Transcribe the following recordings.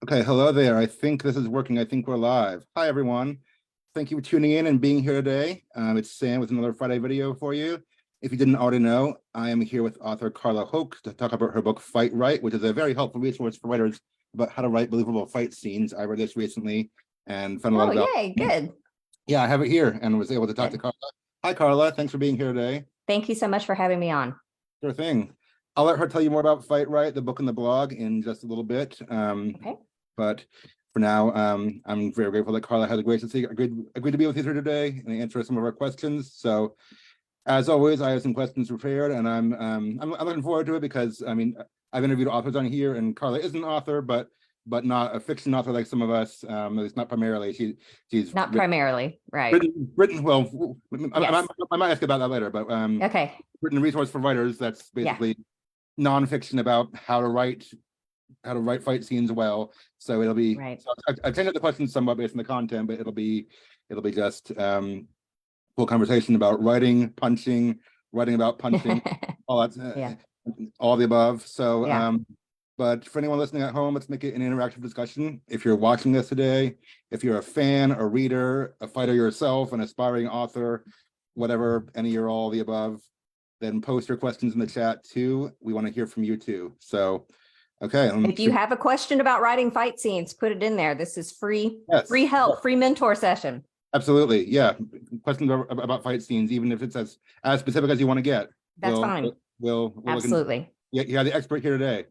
Okay, hello there. I think this is working. I think we're live. Hi, everyone. Thank you for tuning in and being here today. It's Sam with another Friday video for you. If you didn't already know, I am here with author Carla Hoch to talk about her book, Fight Right, which is a very helpful resource for writers about how to write believable fight scenes. I read this recently and found a lot Oh, of value. yay, good. Yeah, I have it here and was able to talk to Good. Carla. Hi, Carla. Thanks for being here today. Thank you so much for having me on. Sure thing. I'll let her tell you more about Fight Right, the book and the blog, in just a little bit. Okay. But for now, I'm very grateful that Carla has agreed to be with you here today and answer some of our questions. So, as always, I have some questions prepared, and I'm looking forward to it because I've interviewed authors on here, and Carla is an author, but not a fiction author like some of us. At least not primarily. She's Not primarily, right? written well. Yes. I might ask about that later, but Okay. written a resource for writers that's basically nonfiction about how to write fight scenes well. So it'll be Right. so I've changed up the questions somewhat based on the content, but it'll be just full conversation about writing about punching, all that, Yeah. all the above. So Yeah. but for anyone listening at home, let's make it an interactive discussion. If you're watching this today, if you're a fan, a reader, a fighter yourself, an aspiring author, whatever, any or all the above, then post your questions in the chat too. We want to hear from you too. So okay. If you have a question about writing fight scenes, put it in there. This is free, Yes. free help, free mentor session. Absolutely. Yeah. Questions about fight scenes, even if it's as specific as you want to get. That's fine. We'll Absolutely. You have the expert here today.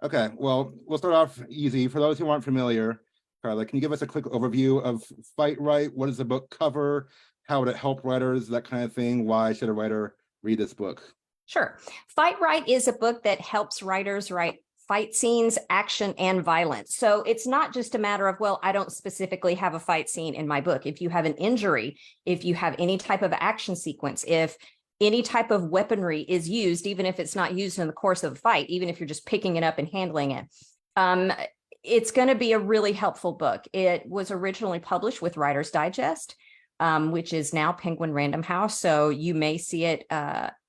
Okay. Well, we'll start off easy. For those who aren't familiar, Carla, can you give us a quick overview of Fight Right? What does the book cover? How would it help writers? That kind of thing. Why should a writer read this book? Sure. Fight Right is a book that helps writers write fight scenes, action, and violence. So it's not just a matter of, well, I don't specifically have a fight scene in my book. If you have an injury, if you have any type of action sequence, if any type of weaponry is used, even if it's not used in the course of a fight, even if you're just picking it up and handling it, it's going to be a really helpful book. It was originally published with Writer's Digest, which is now Penguin Random House. So you may see it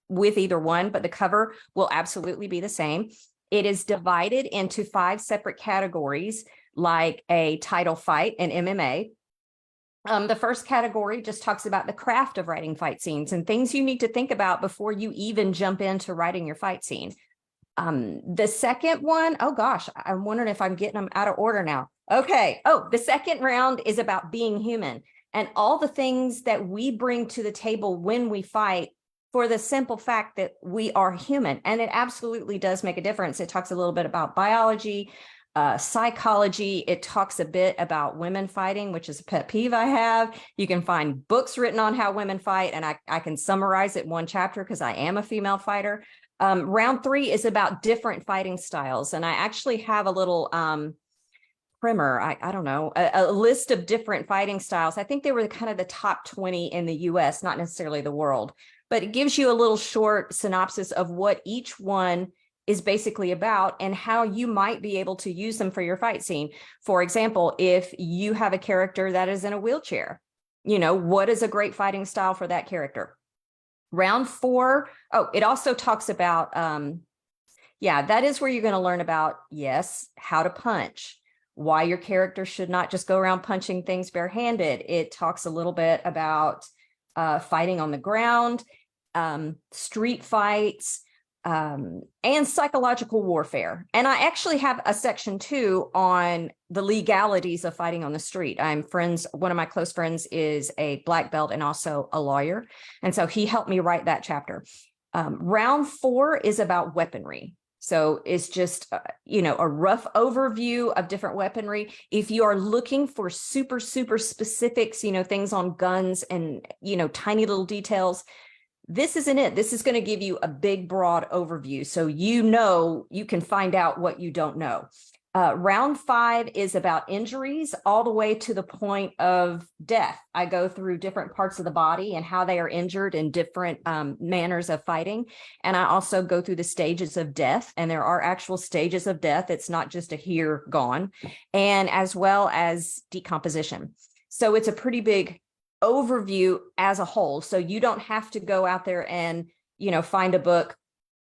with either one, but the cover will absolutely be the same. It is divided into 5 separate categories, like a title fight and MMA. The first category just talks about the craft of writing fight scenes and things you need to think about before you even jump into writing your fight scene. The second one, oh gosh, I'm wondering if I'm getting them out of order now. Okay. Oh, the second round is about being human and all the things that we bring to the table when we fight, for the simple fact that we are human. And it absolutely does make a difference. It talks a little bit about biology, psychology. It talks a bit about women fighting, which is a pet peeve I have. You can find books written on how women fight, and I can summarize it in one chapter because I am a female fighter. Round 3 is about different fighting styles. And I actually have a little primer, I don't know, a list of different fighting styles. I think they were kind of the top 20 in the US, not necessarily the world, but it gives you a little short synopsis of what each one is basically about and how you might be able to use them for your fight scene. For example, if you have a character that is in a wheelchair, what is a great fighting style for that character? Round 4, it also talks about, that is where you're going to learn about, yes, how to punch, why your character should not just go around punching things barehanded. It talks a little bit about fighting on the ground, street fights, and psychological warfare. And I actually have a section 2 on the legalities of fighting on the street. One of my close friends is a black belt and also a lawyer. And so he helped me write that chapter. Round 4 is about weaponry. So it's just, a rough overview of different weaponry. If you are looking for super, super specifics, things on guns and, tiny little details, this isn't it. This is going to give you a big, broad overview. So, you can find out what you don't know. Round 5 is about injuries all the way to the point of death. I go through different parts of the body and how they are injured in different manners of fighting. And I also go through the stages of death. And there are actual stages of death. It's not just a here, gone, and as well as decomposition. So it's a pretty big overview as a whole. So you don't have to go out there and, find a book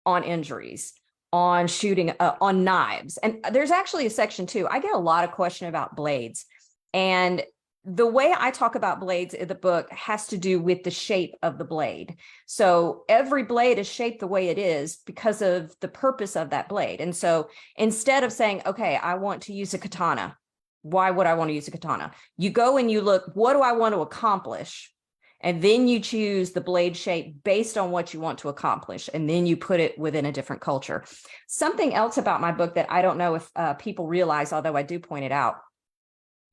on injuries, on shooting on knives. And there's actually a section too. I get a lot of question about blades, and the way I talk about blades in the book has to do with the shape of the blade. So every blade is shaped the way it is because of the purpose of that blade. And so instead of saying, okay, I want to use a katana, why would I want to use a katana? You go and you look, what do I want to accomplish? And then you choose the blade shape based on what you want to accomplish. And then you put it within a different culture. Something else about my book that I don't know if people realize, although I do point it out,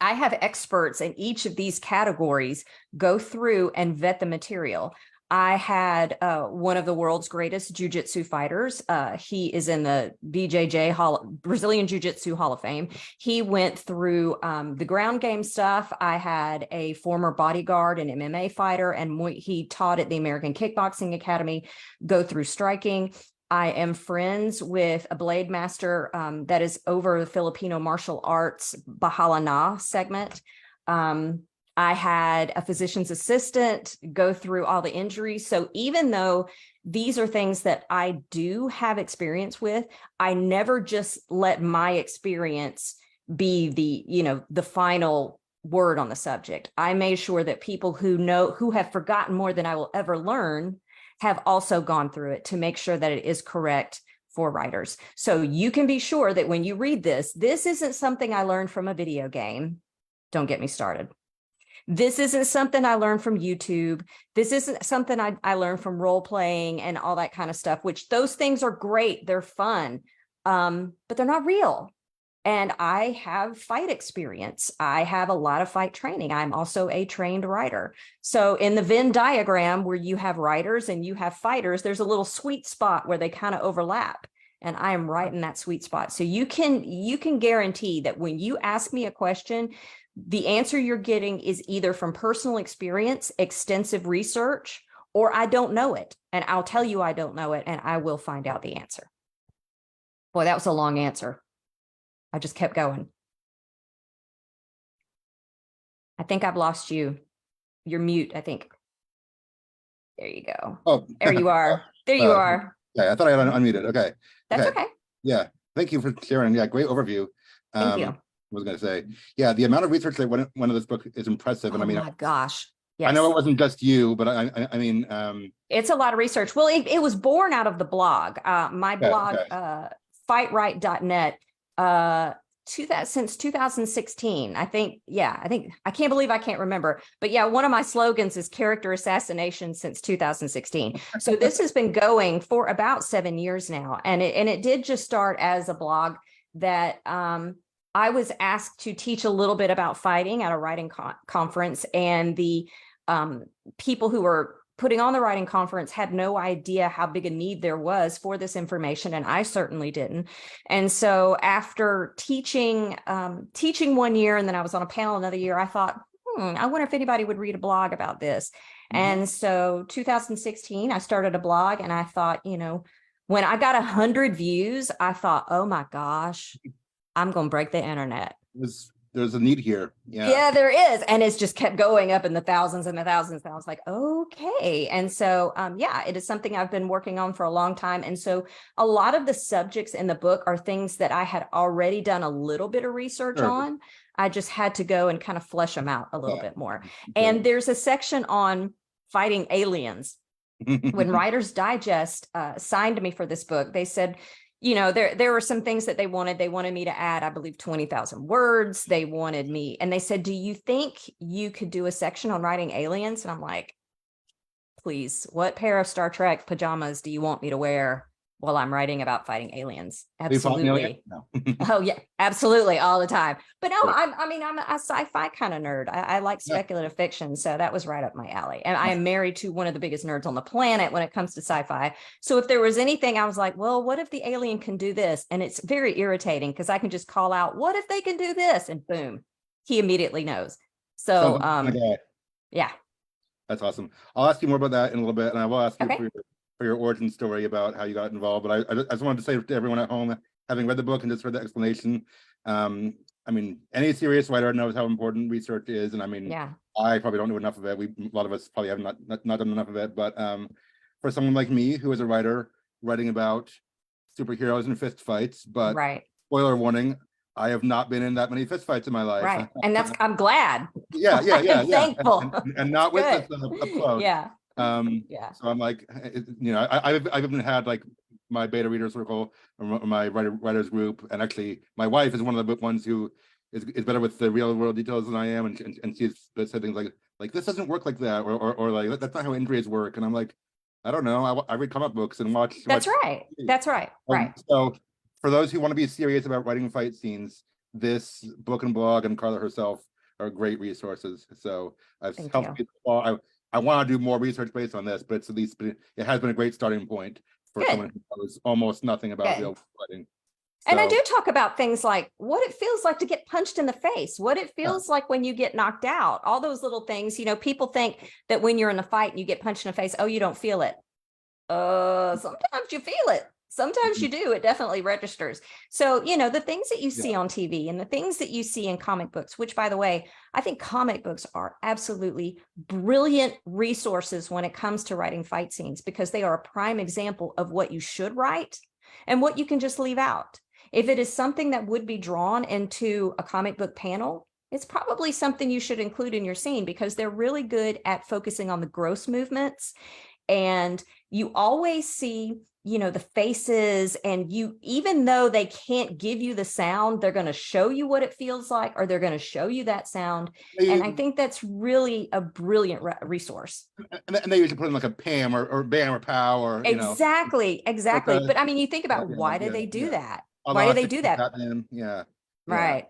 I have experts in each of these categories go through and vet the material. I had one of the world's greatest jiu-jitsu fighters. He is in the Brazilian Jiu-Jitsu Hall of Fame. He went through the ground game stuff. I had a former bodyguard and MMA fighter, and he taught at the American Kickboxing Academy, go through striking. I am friends with a blade master that is over the Filipino martial arts Bahala Na segment. I had a physician's assistant go through all the injuries. So even though these are things that I do have experience with, I never just let my experience be the final word on the subject. I made sure that people who have forgotten more than I will ever learn have also gone through it to make sure that it is correct for writers. So you can be sure that when you read this isn't something I learned from a video game. Don't get me started. This isn't something I learned from YouTube. This isn't something I learned from role playing and all that kind of stuff, which those things are great. They're fun, but they're not real. And I have fight experience. I have a lot of fight training. I'm also a trained writer. So in the Venn diagram where you have writers and you have fighters, there's a little sweet spot where they kind of overlap. And I am right in that sweet spot. So you can guarantee that when you ask me a question, the answer you're getting is either from personal experience, extensive research, or I don't know it. And I'll tell you I don't know it, and I will find out the answer. Boy, that was a long answer. I just kept going. I think I've lost you. You're mute, I think. There you go. Oh, there you are. There you are. Yeah, I thought I had unmuted. Okay. That's okay. Yeah. Thank you for sharing. Yeah, great overview. Thank you. I was going to say, yeah, the amount of research that went into this book is impressive. And I mean, my gosh. Yes. I know it wasn't just you, but I mean, it's a lot of research. Well, it was born out of the blog. My blog, fightwrite.net, since 2016. I think I can't believe I can't remember. But yeah, one of my slogans is character assassination since 2016. So this has been going for about 7 years now. And it did just start as a blog that I was asked to teach a little bit about fighting at a writing conference, and the people who were putting on the writing conference had no idea how big a need there was for this information, and I certainly didn't. And so after teaching 1 year, and then I was on a panel another year, I thought, I wonder if anybody would read a blog about this. Mm-hmm. And so 2016, I started a blog, and I thought, when I got 100 views, I thought, oh my gosh, I'm going to break the internet. There's a need here. Yeah, there is. And it's just kept going up in the thousands and the thousands. And I was like, okay. And so, it is something I've been working on for a long time. And so a lot of the subjects in the book are things that I had already done a little bit of research on. I just had to go and kind of flesh them out a little bit more. And there's a section on fighting aliens. When Writer's Digest signed me for this book, they said, there were some things that they wanted. They wanted me to add, I believe, 20,000 words. They wanted me, and they said, do you think you could do a section on writing aliens? And I'm like, please, what pair of Star Trek pajamas do you want me to wear while I'm writing about fighting aliens? Absolutely. No. Oh yeah, absolutely, all the time. But no, I'm a sci-fi kind of nerd. I like speculative fiction, so that was right up my alley. And I am married to one of the biggest nerds on the planet when it comes to sci-fi. So if there was anything, I was like, well, what if the alien can do this? And it's very irritating because I can just call out, what if they can do this? And boom, he immediately knows. So yeah. That's awesome. I'll ask you more about that in a little bit, and I will ask you for your origin story about how you got involved. But I just wanted to say to everyone at home, having read the book and just heard the explanation, I mean, any serious writer knows how important research is, and I mean, I probably don't know enough of it. A lot of us probably have not done enough of it. But for someone like me, who is a writer writing about superheroes and fist fights, but Right. spoiler warning, I have not been in that many fist fights in my life. Right. And I'm glad. Yeah, I'm thankful. and not with Good. this up close. Yeah. Yeah. So I'm like, I've even had like my beta reader circle or my writers group, and actually my wife is one of the ones who is better with the real world details than I am, and she's said things like this doesn't work like that, or like that's not how injuries work, and I'm like, I don't know, I read comic books and watch. That's right. That's right. Right. So for those who want to be serious about writing fight scenes, this book and blog and Carla herself are great resources. So I've Thank helped you. people. I want to do more research based on this, but it's at least it has been a great starting point for Good. someone who knows almost nothing about Good. real fighting. And I So, do talk about things like what it feels like to get punched in the face, what it feels like when you get knocked out, all those little things. You know, people think that when you're in a fight and you get punched in the face, oh, you don't feel it. Sometimes you feel it. Sometimes you do. It definitely registers. So, you know, the things that you see on TV and the things that you see in comic books, which, by the way, I think comic books are absolutely brilliant resources when it comes to writing fight scenes, because they are a prime example of what you should write and what you can just leave out. If it is something that would be drawn into a comic book panel, it's probably something you should include in your scene, because they're really good at focusing on the gross movements. And you always see, you know, the faces, and you, even though they can't give you the sound, they're going to show you what it feels like, or they're going to show you that sound. And I think that's really a brilliant resource. and they usually put in like a Pam or Bam or Pow or Exactly. But I mean, you think about why do yeah, they do that? Although Why do they do that? Batman, yeah. Right.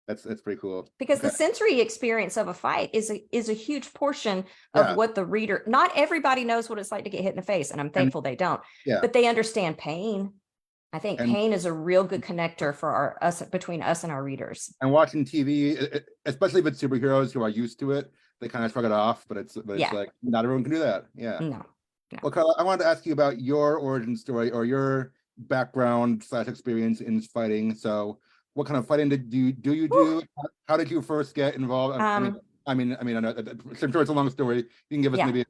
That's pretty cool. Because Okay. the sensory experience of a fight is a huge portion of Yeah. what the reader, not everybody knows what it's like to get hit in the face, and I'm thankful they don't, Yeah. but they understand pain. I think And- pain is a real good connector for between us and our readers. And watching TV, especially with superheroes who are used to it, they kind of shrug it off, but it's Yeah. like not everyone can do that. Yeah. No. Well, Carla, I wanted to ask you about your origin story or your background / experience in fighting. So what kind of fighting do you do? How did you first get involved? I know, I'm sure it's a long story. You can give us Yeah. maybe a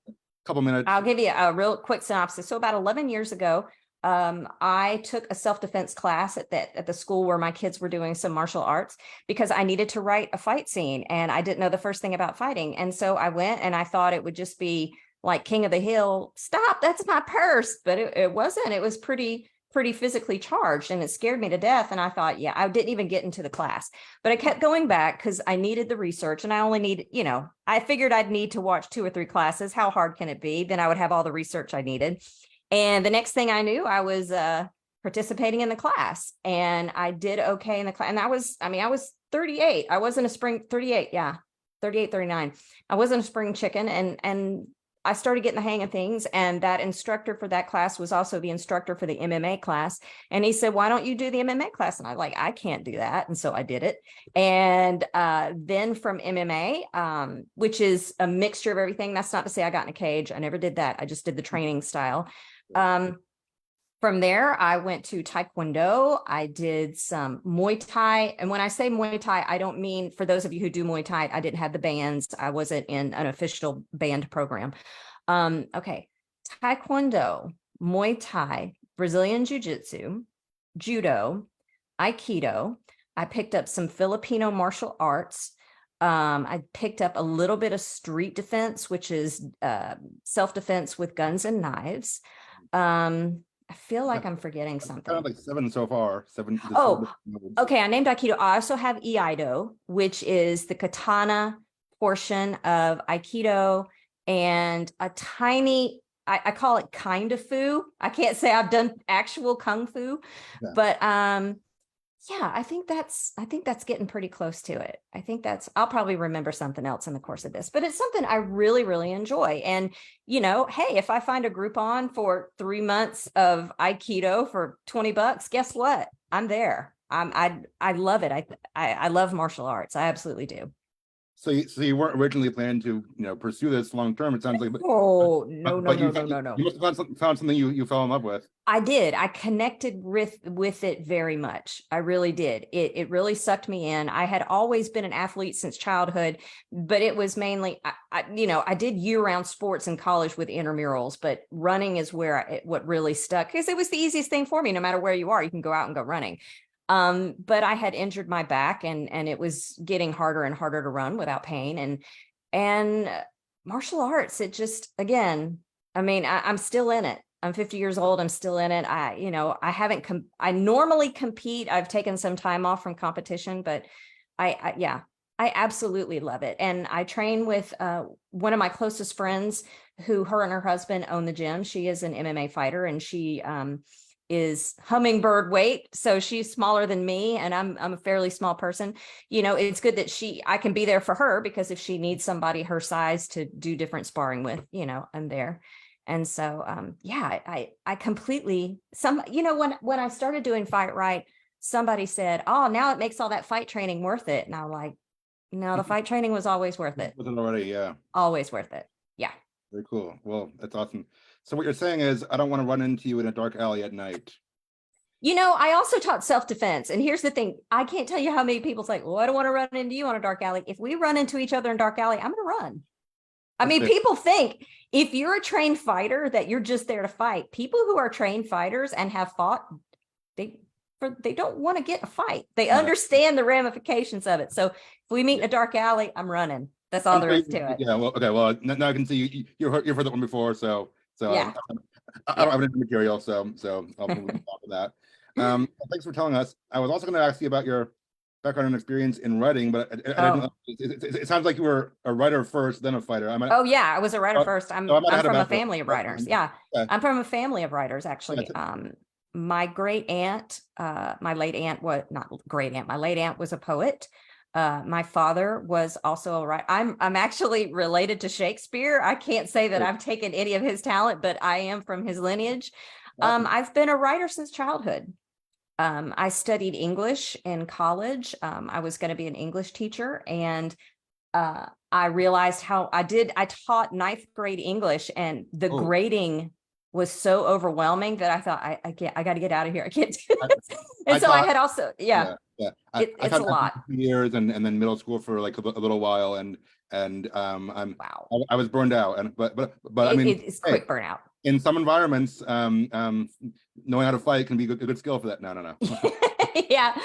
couple minutes. I'll give you a real quick synopsis. So about 11 years ago, I took a self-defense class at the school where my kids were doing some martial arts, because I needed to write a fight scene and I didn't know the first thing about fighting. And so I went, and I thought it would just be like King of the Hill, stop, that's my purse. But it wasn't. It was pretty physically charged, and it scared me to death. And I thought, yeah, I didn't even get into the class, but I kept going back because I needed the research, and I only need, I figured I'd need to watch 2 or 3 classes. How hard can it be? Then I would have all the research I needed. And the next thing I knew, I was participating in the class, and I did okay in the class. And I was 38. I wasn't a spring 38. Yeah. 38, 39. I wasn't a spring chicken. And I started getting the hang of things. And that instructor for that class was also the instructor for the MMA class. And he said, why don't you do the MMA class? And I I can't do that. And so I did it. And then from MMA, which is a mixture of everything. That's not to say I got in a cage. I never did that. I just did the training style. From there, I went to Taekwondo. I did some Muay Thai. And when I say Muay Thai, I don't mean, for those of you who do Muay Thai, I didn't have the bands. I wasn't in an official band program. Okay. Taekwondo, Muay Thai, Brazilian Jiu-Jitsu, Judo, Aikido. I picked up some Filipino martial arts. I picked up a little bit of street defense, which is self-defense with guns and knives. I feel like I'm forgetting something. Kind of like 7 so far. 7. Oh, okay. I named Aikido. I also have Iaido, which is the katana portion of Aikido, and a tiny, I call it kind of fu. I can't say I've done actual kung fu, but yeah, I think that's getting pretty close to it. I'll probably remember something else in the course of this, but it's something I really, really enjoy. And, hey, if I find a Groupon for 3 months of Aikido for $20, guess what? I'm there. I love it. I love martial arts. I absolutely do. so you weren't originally planning to, pursue this long term. It sounds like, Oh, no, no, but no, no, no, no. you must have found something you fell in love with. I did. I connected with it very much. I really did. It really sucked me in. I had always been an athlete since childhood, but it was mainly, I did year-round sports in college with intramurals, but running is where what really stuck, because it was the easiest thing for me. No matter where you are, you can go out and go running. But I had injured my back, and it was getting harder and harder to run without pain. And martial arts, it just, again, I mean, I'm still in it. I'm 50 years old. I'm still in it. I normally compete. I've taken some time off from competition, but I absolutely love it. And I train with one of my closest friends her and her husband own the gym. She is an MMA fighter, and she is hummingbird weight. So she's smaller than me, and I'm a fairly small person. It's good that I can be there for her, because if she needs somebody her size to do different sparring with, I'm there. And so, I completely, when I started doing Fight Right, somebody said, "Oh, now it makes all that fight training worth it." And I'm like, no, the fight training was always worth it. Was it already? Yeah. Always worth it. Yeah. Very cool. Well, that's awesome. So what you're saying is, I don't want to run into you in a dark alley at night. I also taught self-defense. And here's the thing. I can't tell you how many people say, "Well, I don't want to run into you on a dark alley." If we run into each other in a dark alley, I'm going to run. I mean, people think if you're a trained fighter that you're just there to fight. People who are trained fighters and have fought, they don't want to get a fight. They understand the ramifications of it. So if we meet in a dark alley, I'm running. That's all there is to it. Yeah. Well, okay. Well, now I can see you've heard that one before. So Yeah. I don't have any material. So I'll move off of that. Thanks for telling us. I was also going to ask you about your background and experience in writing, but I didn't. It sounds like you were a writer first, then a fighter. I was a writer first. I'm from a family of writers. Yeah, okay. I'm from a family of writers, actually. My great aunt, my late aunt was not great aunt. My late aunt was a poet. My father was also a writer. I'm actually related to Shakespeare. I can't say that I've taken any of his talent, but I am from his lineage. I've been a writer since childhood. I studied English in college. I was going to be an English teacher, and I realized I taught ninth grade English, and the grading was so overwhelming that I thought, I got to get out of here. I can't do this. And so I had also, yeah. It's a lot. Years and then middle school for like a little while, and I was burned out, but I mean, it's quick burnout. In some environments, knowing how to fight can be a good skill for that. No. Yeah.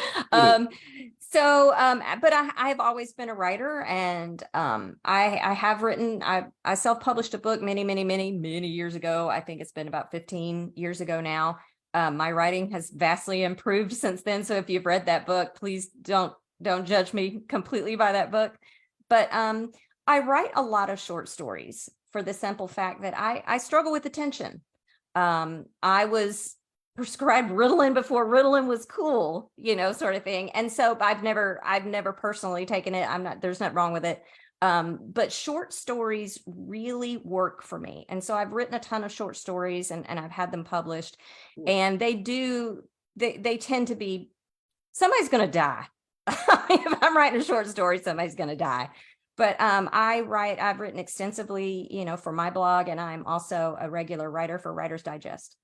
But I've always been a writer, and I have written. I self-published a book many years ago. I think it's been about 15 years ago now. My writing has vastly improved since then. So if you've read that book, please don't judge me completely by that book. But I write a lot of short stories for the simple fact that I struggle with attention. I was prescribed Ritalin before Ritalin was cool, sort of thing. And so I've never personally taken it. There's nothing wrong with it. But short stories really work for me. And so I've written a ton of short stories, and I've had them published, and they tend to be, somebody's going to die. If I'm writing a short story, somebody's going to die. But I've written extensively, for my blog, and I'm also a regular writer for Writer's Digest.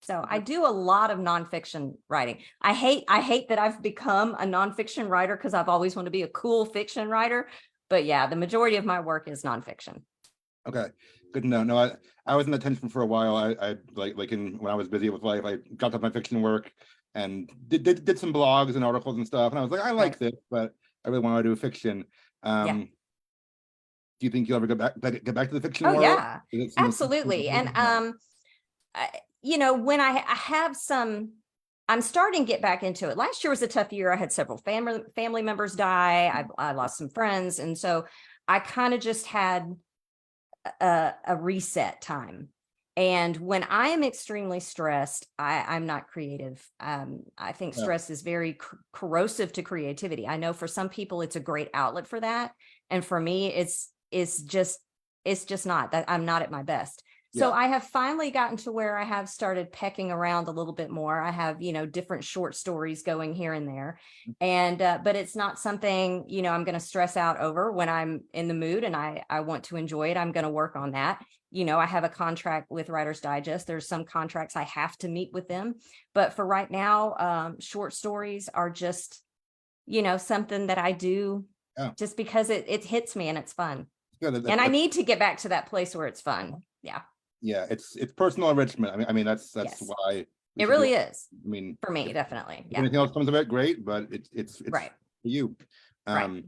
So I do a lot of nonfiction writing. I hate that I've become a nonfiction writer, because I've always wanted to be a cool fiction writer. But yeah, the majority of my work is nonfiction. Okay, good to know. No, I was in the tension for a while. I when I was busy with life, I got to my fiction work and did some blogs and articles and stuff. And I was like, I like this, but I really want to do fiction. Do you think you'll ever get back to the fiction world? Yeah, absolutely. And when I have I'm starting to get back into it. Last year was a tough year. I had several family members die. I lost some friends, and so I kind of just had a reset time. And when I am extremely stressed, I'm not creative. I think stress is very corrosive to creativity. I know for some people it's a great outlet for that, and for me, it's just not that. I'm not at my best. So Yeah. I have finally gotten to where I have started pecking around a little bit more. I have, different short stories going here and there. And, but it's not something, I'm going to stress out over when I'm in the mood and I want to enjoy it. I'm going to work on that. I have a contract with Writer's Digest. There's some contracts I have to meet with them. But for right now, short stories are just, something that I do Yeah. just because it hits me and it's fun. Yeah, And I need to get back to that place where it's fun. Yeah. yeah, it's personal enrichment. I mean that's Yes. why we It should really do is. I mean, For me, if definitely. if Yeah. anything else comes of it, great, but it's Right. for you. Right.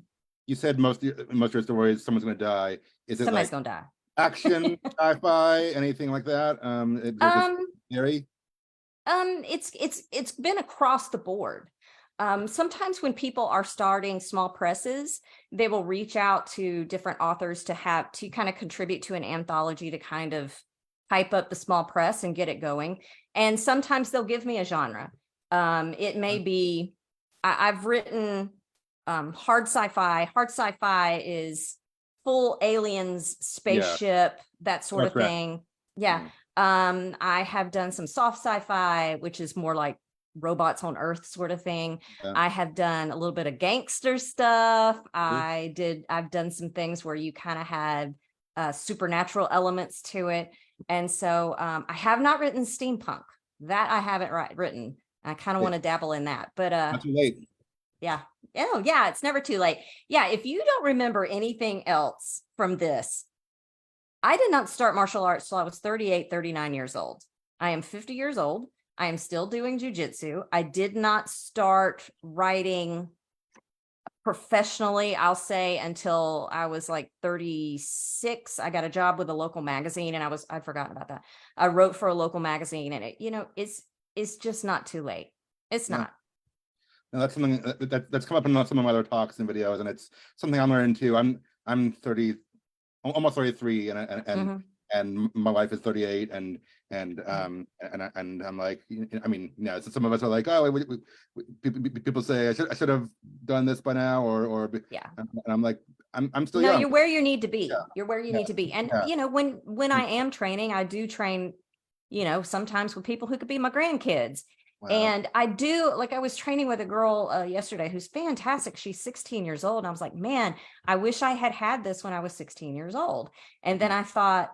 You said most of your stories, someone's gonna die. Is it Somebody's like gonna die. action, sci-fi, anything like that? Just scary? It's been across the board. Sometimes when people are starting small presses, they will reach out to different authors to kind of contribute to an anthology to kind of hype up the small press and get it going. And sometimes they'll give me a genre. It may be, I've written hard sci-fi. Hard sci-fi is full aliens, spaceship, that sort of thing. Yeah. I have done some soft sci-fi, which is more like robots on Earth sort of thing. Yeah. I have done a little bit of gangster stuff. I've done some things where you kind of had supernatural elements to it. And so I have not written steampunk. That I haven't written. I kind of want to dabble in that, but Not too late. yeah. Oh yeah, it's never too late. Yeah, if you don't remember anything else from this, I did not start martial arts till I was 38, 39 years old. I am 50 years old. I am still doing jujitsu. I did not start writing professionally, I'll say, until I was like 36. I got a job with a local magazine and I'd forgotten about that. I wrote for a local magazine and it's just not too late. It's not. No, that's something that's come up in some of my other talks and videos, and it's something I'm learning too. I'm 30, almost 33, and my wife is 38, and I'm like, I mean, so some of us are like, oh, people say I should have done this by now, or yeah, and I'm like, I'm still no, young. you're where you need to be. Yeah. You're where you need to be, and when I am training, I do train, sometimes with people who could be my grandkids. Wow. And I do, like, I was training with a girl yesterday who's fantastic. She's 16 years old. And I was like, man, I wish I had this when I was 16 years old. And then I thought,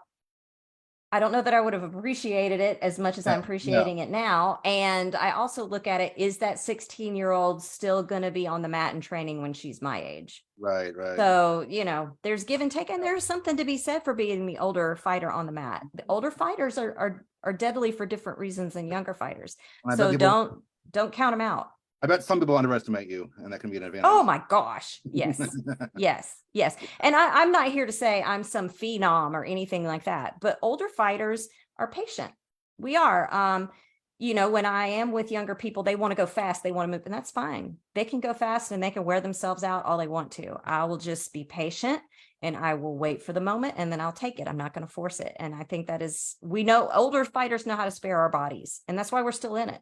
I don't know that I would have appreciated it as much as I'm appreciating it now. And I also look at it, is that 16-year-old still going to be on the mat and training when she's my age? Right. So, there's give and take, and there's something to be said for being the older fighter on the mat. The older fighters are deadly for different reasons than younger fighters. So don't count them out. I bet some people underestimate you, and that can be an advantage. Oh my gosh. Yes. yes. And I'm not here to say I'm some phenom or anything like that, but older fighters are patient. We are. When I am with younger people, they want to go fast, they want to move, and that's fine. They can go fast and they can wear themselves out all they want to. I will just be patient and I will wait for the moment, and then I'll take it. I'm not going to force it. And I think we know older fighters know how to spare our bodies, and that's why we're still in it.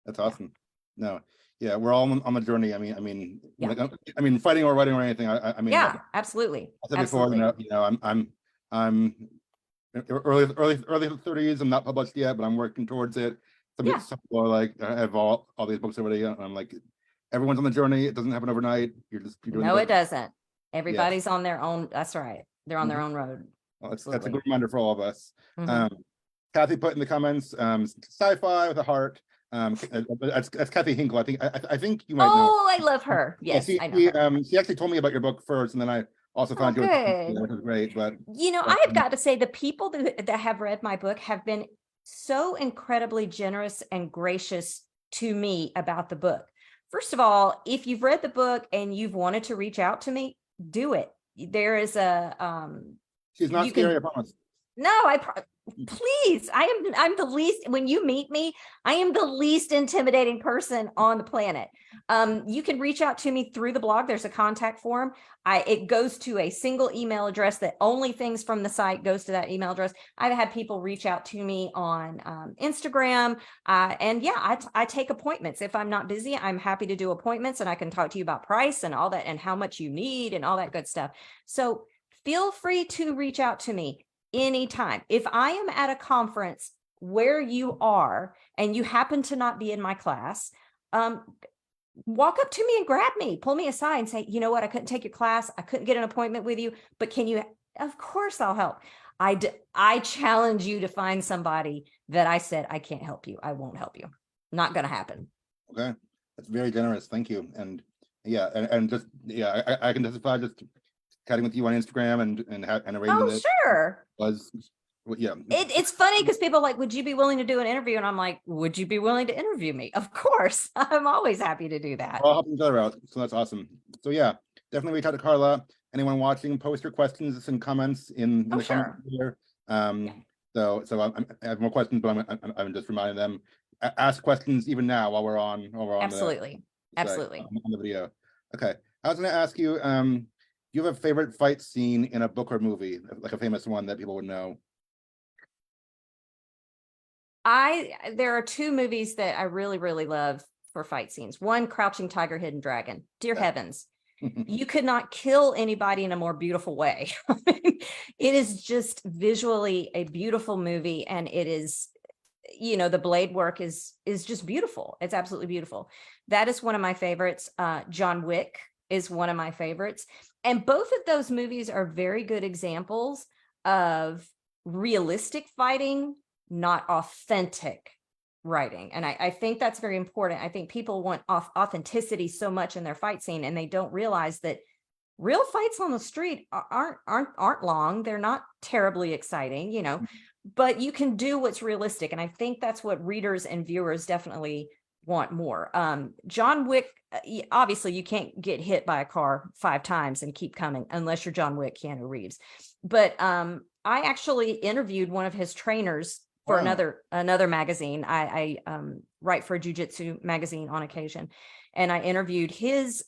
That's awesome. No. Yeah, we're all on a journey. I mean, fighting or writing or anything. I mean, yeah, absolutely. I said before, I'm early 30s. I'm not published yet, but I'm working towards it. Some people are like, I have all these books already, and I'm like, everyone's on the journey. It doesn't happen overnight. You're doing no, it doesn't. Everybody's on their own. That's right. They're on their own road. Well, that's a good reminder for all of us. Kathy put in the comments, sci-fi with a heart. That's Kathy Hinkle. I think you might know. Oh, I love her. Yes, I know her. She actually told me about your book first, and then I also found yours, which is great. But I have got to say, the people that have read my book have been so incredibly generous and gracious to me about the book. First of all, if you've read the book and you've wanted to reach out to me, do it. There is a she's not scary, I promise. No, please, I'm the least, when you meet me, I am the least intimidating person on the planet. You can reach out to me through the blog. There's a contact form. It goes to a single email address that only things from the site goes to that email address. I've had people reach out to me on Instagram. And I take appointments. If I'm not busy, I'm happy to do appointments, and I can talk to you about price and all that and how much you need and all that good stuff. So feel free to reach out to me. anytime. If I am at a conference where you are and you happen to not be in my class, walk up to me and grab me, pull me aside and say, you know what, I couldn't take your class. I couldn't get an appointment with you, but can you, of course I'll help. I challenge you to find somebody that I said, I can't help you. I won't help you. Not going to happen. Okay. That's very generous. Thank you. And yeah, and just, yeah, I can testify, just chatting with you on Instagram and arranging Oh, it sure. was, yeah. It's funny because people are like, would you be willing to do an interview? And I'm like, would you be willing to interview me? Of course. I'm always happy to do that. We're all helping each other out, so that's awesome. So yeah, definitely reach out to Carla. Anyone watching, post your questions and comments in the comments here. So I have more questions, but I'm just reminding them, ask questions even now while we're on Absolutely. Absolutely. on the video. Okay, I was going to ask you, do you have a favorite fight scene in a book or movie, like a famous one that people would know? There are two movies that I really, really love for fight scenes. One, Crouching Tiger, Hidden Dragon. Dear heavens, you could not kill anybody in a more beautiful way. It is just visually a beautiful movie, and it is, the blade work is just beautiful. It's absolutely beautiful. That is one of my favorites. John Wick is one of my favorites. And both of those movies are very good examples of realistic fighting, not authentic writing. And I think that's very important. I think people want authenticity so much in their fight scene, and they don't realize that real fights on the street aren't long. They're not terribly exciting, but you can do what's realistic. And I think that's what readers and viewers definitely want more. John Wick, obviously you can't get hit by a car 5 times and keep coming unless you're John Wick, Keanu Reeves. But I actually interviewed one of his trainers for another magazine. I write for a jiu-jitsu magazine on occasion. And I interviewed his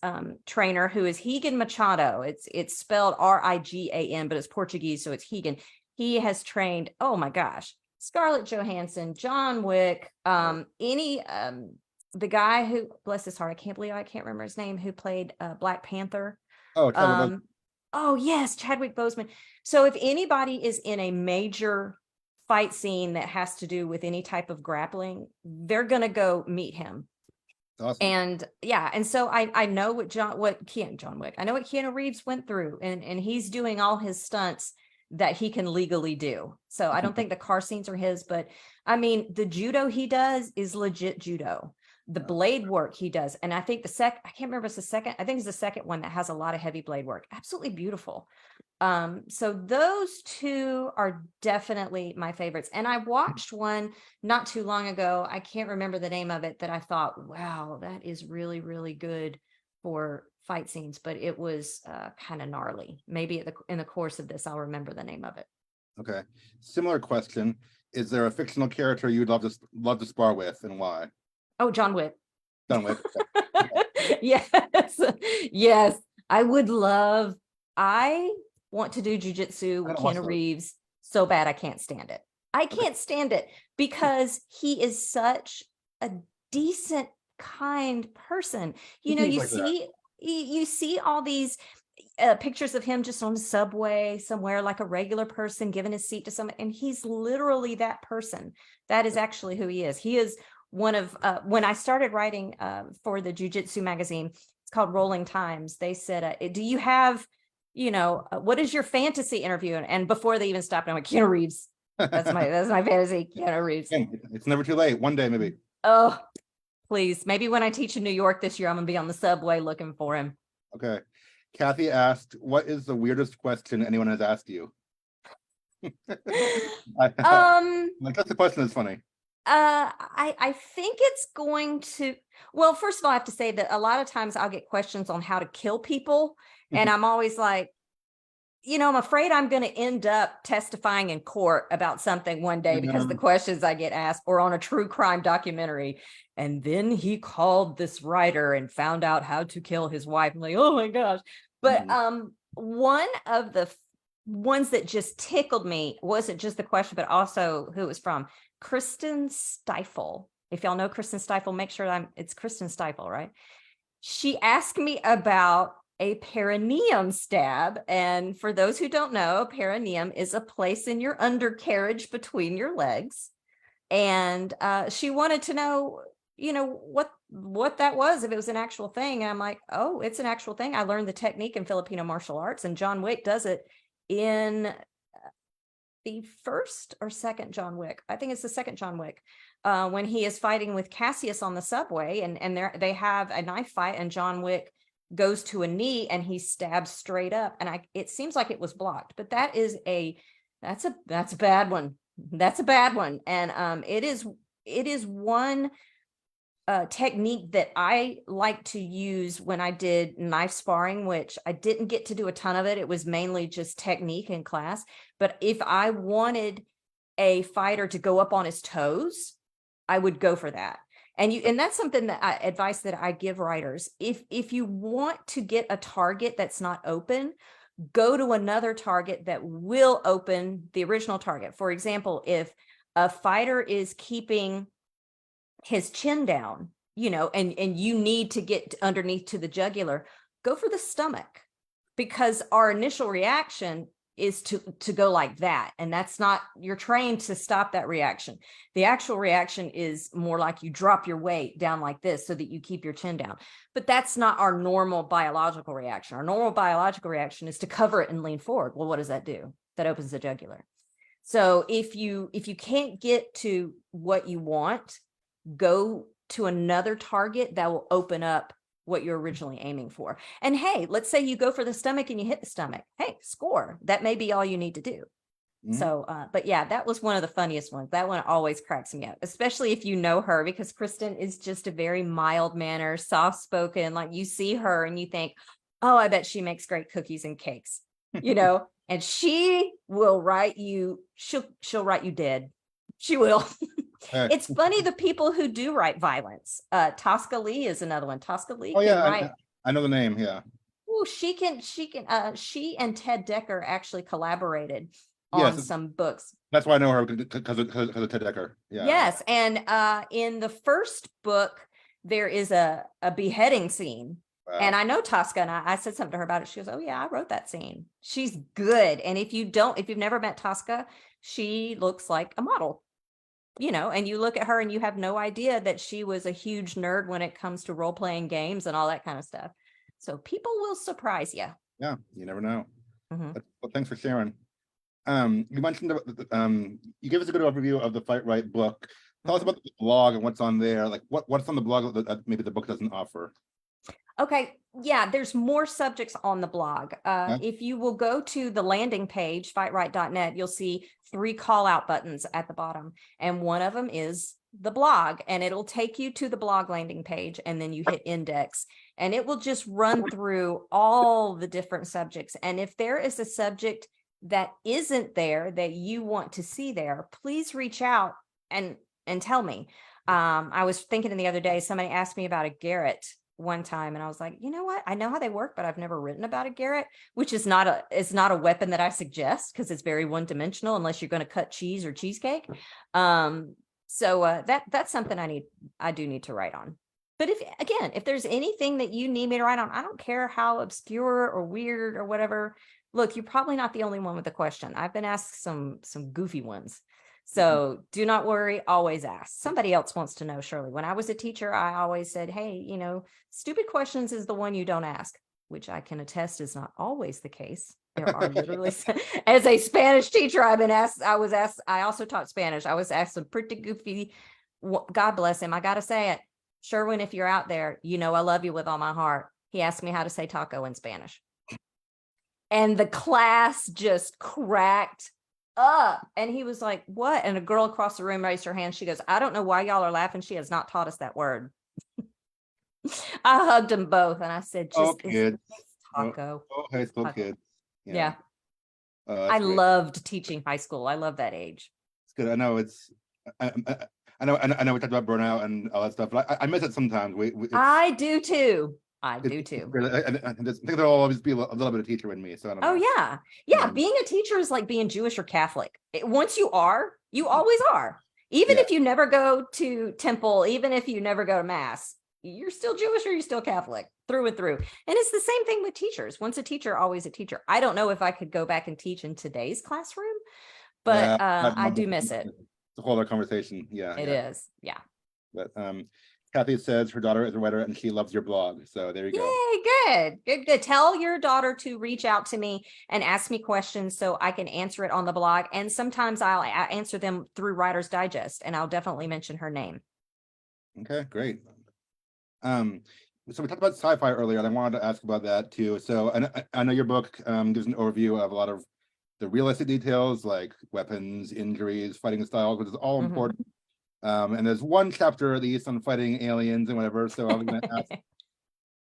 trainer, who is Higan Machado. It's spelled Rigan, but it's Portuguese, so it's Higan. He has trained, oh my gosh, Scarlett Johansson, John Wick, the guy who, bless his heart, I can't remember his name, who played Black Panther. Oh yes, Chadwick Boseman. So if anybody is in a major fight scene that has to do with any type of grappling, they're gonna go meet him. Awesome. And yeah, and so I know what John Wick, I know what Keanu Reeves went through, and he's doing all his stunts that he can legally do. So I don't think the car scenes are his, but I mean, the judo he does is legit judo. The blade work he does, and I think I can't remember if it's the second, I think it's the second one that has a lot of heavy blade work. Absolutely beautiful. So those two are definitely my favorites. And I watched one not too long ago. I can't remember the name of it, that I thought, wow, that is really, really good for fight scenes, but it was kind of gnarly. Maybe in the course of this, I'll remember the name of it. Okay. Similar question. Is there a fictional character you'd love to spar with, and why? Oh, John Wick. John Wick. Yes. Yes. I want to do jujitsu with Keanu Reeves so bad. I can't stand it. I can't stand it because he is such a decent, kind person. You see all these pictures of him just on the subway somewhere, like a regular person giving his seat to someone, and he's literally that person. That is actually who he is. He is one of, when I started writing for the jiu-jitsu magazine, it's called Rolling Times. They said, do you have, what is your fantasy interview? And before they even stopped, I'm like, Keanu Reeves. That's my fantasy, Keanu Reeves. It's never too late. One day, maybe. Oh, please. Maybe when I teach in New York this year, I'm going to be on the subway looking for him. Okay. Kathy asked, what is the weirdest question anyone has asked you? Like, that's the question that's funny. I think it's going to, well, first of all, I have to say that a lot of times I'll get questions on how to kill people. And I'm always like, I'm afraid I'm going to end up testifying in court about something one day because of the questions I get asked, or on a true crime documentary. And then he called this writer and found out how to kill his wife. I'm like, oh my gosh. But one of the ones that just tickled me wasn't just the question, but also who it was from. Kristen Stifel. If y'all know Kristen Stifel, make sure it's Kristen Stifel, right? She asked me about a perineum stab. And for those who don't know, a perineum is a place in your undercarriage between your legs. And she wanted to know, what that was, if it was an actual thing. And I'm like, oh, it's an actual thing. I learned the technique in Filipino martial arts, and John Wick does it in the first or second John Wick. I think it's the second John Wick, when he is fighting with Cassius on the subway, and they have a knife fight, and John Wick goes to a knee and he stabs straight up. And it seems like it was blocked, but that's a bad one. That's a bad one. And it is one technique that I like to use when I did knife sparring, which I didn't get to do a ton of it. It was mainly just technique in class. But if I wanted a fighter to go up on his toes, I would go for that. And that's something advice that I give writers. If you want to get a target that's not open, go to another target that will open the original target. For example, if a fighter is keeping his chin down, and you need to get underneath to the jugular, go for the stomach, because our initial reaction is to go like that. And that's not, you're trained to stop that reaction. The actual reaction is more like you drop your weight down like this so that you keep your chin down. But that's not our normal biological reaction. Our normal biological reaction is to cover it and lean forward. Well, what does that do? That opens the jugular. So if you can't get to what you want, go to another target that will open up what you're originally aiming for. And hey, let's say you go for the stomach and you hit the stomach. Hey, score. That may be all you need to do. Mm-hmm. So, but yeah, that was one of the funniest ones. That one always cracks me up, especially if you know her, because Kristen is just a very mild mannered, soft spoken. Like, you see her and you think, oh, I bet she makes great cookies and cakes, and she will write you. She'll write you dead. She will. It's funny, the people who do write violence. Tosca Lee is another one. Tosca Lee. Oh yeah, I know the name. Yeah. Oh, she and Ted Decker actually collaborated on some books. That's why I know her, because of Ted Decker. Yeah. Yes, and in the first book there is a beheading scene. Wow. And I know Tosca, and I said something to her about it. She goes, "Oh yeah, I wrote that scene." She's good. And if you've never met Tosca, she looks like a model. And you look at her and you have no idea that she was a huge nerd when it comes to role-playing games and all that kind of stuff. So people will surprise you. Yeah, you never know. Mm-hmm. Well, thanks for sharing. You mentioned, you gave us a good overview of the Fight Right book. Tell us about the blog and what's on there. Like what's on the blog that maybe the book doesn't offer? Okay. Yeah, there's more subjects on the blog. If you will go to the landing page, fightright.net, you'll see 3 call out buttons at the bottom. And one of them is the blog, and it'll take you to the blog landing page, and then you hit index, and it will just run through all the different subjects. And if there is a subject that isn't there that you want to see there, please reach out and tell me. I was thinking the other day, somebody asked me about a Garrett one time, and I was like, you know what? I know how they work, but I've never written about a Garrett, which is not a weapon that I suggest, because it's very one-dimensional unless you're going to cut cheese or cheesecake. So that's something I do need to write on. But if there's anything that you need me to write on, I don't care how obscure or weird or whatever. Look, you're probably not the only one with a question. I've been asked some goofy ones. So do not worry, always ask. Somebody else wants to know, Shirley. When I was a teacher, I always said, hey, stupid questions is the one you don't ask, which I can attest is not always the case. There are literally, as a Spanish teacher, I also taught Spanish. I was asked some pretty goofy, God bless him, I got to say it. Sherwin, if you're out there, I love you with all my heart. He asked me how to say taco in Spanish. And the class just cracked up, and he was like, what? And a girl across the room raised her hand. She goes, I don't know why y'all are laughing. She has not taught us that word. I hugged them both, and I said, just taco. High school kids. Yeah. I loved teaching high school. I love that age. It's good. I know I know we talked about burnout and all that stuff, but I miss it sometimes. I do too. I think there'll always be a little bit of teacher in me. So I don't know. Oh yeah. Being a teacher is like being Jewish or Catholic. Once you are, you always are. Even if you never go to temple, even if you never go to mass, you're still Jewish or you're still Catholic through and through. And it's the same thing with teachers. Once a teacher, always a teacher. I don't know if I could go back and teach in today's classroom, but I do miss it. It's a whole other conversation. Yeah. It is. Yeah. But Kathy says her daughter is a writer and she loves your blog. So there you go. Yay, good. Tell your daughter to reach out to me and ask me questions so I can answer it on the blog. And sometimes I'll answer them through Writer's Digest, and I'll definitely mention her name. Okay, great. So we talked about sci-fi earlier, and I wanted to ask about that too. So I know your book gives an overview of a lot of the realistic details like weapons, injuries, fighting styles, which is all important. And there's one chapter at least on fighting aliens and whatever. So I'm going to ask,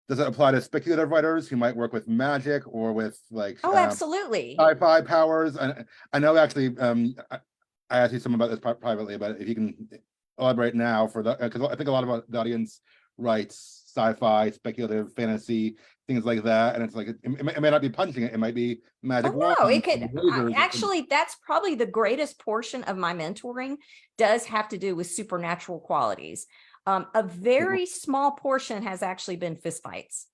does it apply to speculative writers who might work with magic or with like absolutely sci-fi powers? I know actually I asked you some about this privately, but if you can elaborate now for the, because I think a lot of the audience writes sci-fi, speculative, fantasy, things like that, and it's like it may not be punching it might be magic. No, it could actually, that's probably the greatest portion of my mentoring does have to do with supernatural qualities. A very small portion has actually been fistfights.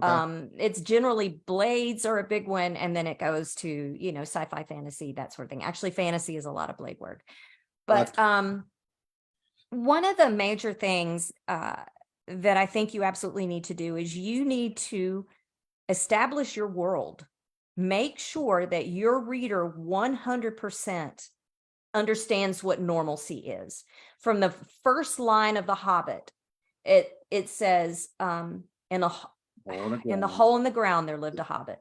Okay. It's generally blades are a big one, and then it goes to, you know, sci-fi, fantasy, that sort of thing. Actually, fantasy is a lot of blade work. But one of the major things that I think you absolutely need to do is you need to establish your world. Make sure that your reader 100% understands what normalcy is. From the first line of The Hobbit, it says, in the hole in the ground there lived a hobbit.